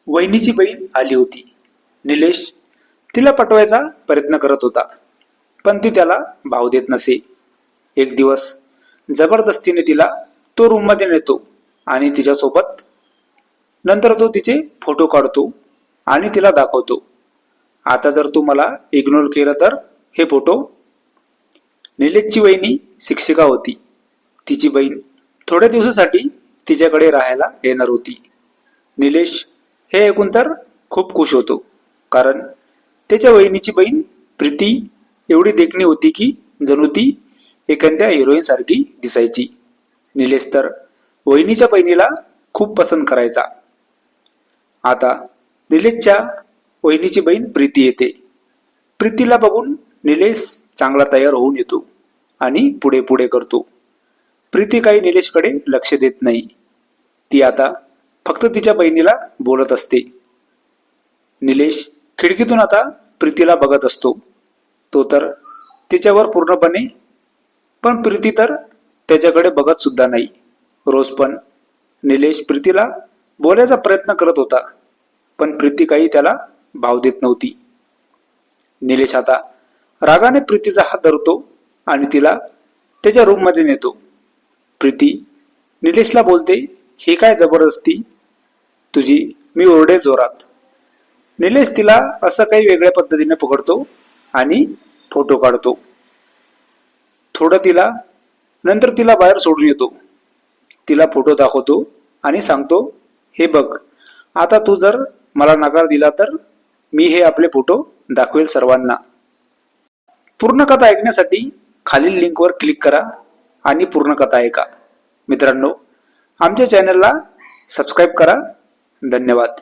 वहिनीची बहीण आली होती. निलेश तिला पटवायचा प्रयत्न करत होता, पण ती त्याला भाव देत नसे. एक दिवस जबरदस्तीने तिला तो रूम मध्ये नेतो आणि तिच्यासोबत नंतर तो तिचे फोटो काढतो आणि तिला दाखवतो. आता जर तू मला इग्नोर केलं तर हे फोटो. निलेशची वहिनी शिक्षिका होती. तिची बहीण थोड्या दिवसासाठी तिच्याकडे राहायला येणार होती. निलेश हे ऐकून तर खूप खुश होतो, कारण त्याच्या वहिनीची बहीण प्रीती एवढी देखणी होती की जणू ती एखाद्या हिरोईन सारखी दिसायची. निलेश तर वहिनीच्या बहिणीला खूप पसंत करायचा. आता निलेशच्या वहिनीची बहीण प्रीती येते. प्रीतीला बघून निलेश चांगला तयार होऊन येतो आणि पुढे पुढे करतो. प्रीती काही निलेशकडे लक्ष देत नाही. ती आता फक्त तिच्या बहिणीला बोलत असते. निलेश खिडकीतून आता प्रीतीला बघत असतो. तो तर तिच्यावर पूर्णपणे, पण प्रीती तर त्याच्याकडे बघत सुद्धा नाही. रोज पण निलेश प्रीतीला बोलायचा प्रयत्न करत होता, पण प्रीती काही त्याला भाव देत नव्हती. निलेश आता रागाने प्रीतीचा हात धरतो आणि तिला त्याच्या रूम मध्ये नेतो. प्रीती निलेशला बोलते, हे काय जबरदस्ती तुझी, मी ओरडे जोरात. निलेश तिला असं काही वेगळ्या पद्धतीने पकडतो आणि फोटो काढतो. नंतर तिला बाहेर सोडून येतो. तिला फोटो दाखवतो आणि सांगतो, हे बघ, आता तू जर मला नकार दिला तर मी हे आपले फोटो दाखवेल सर्वांना. पूर्ण कथा ऐकण्यासाठी खालील लिंकवर क्लिक करा आणि पूर्ण कथा ऐका. मित्रांनो, आमच्या चॅनलला सबस्क्राईब करा. धन्यवाद.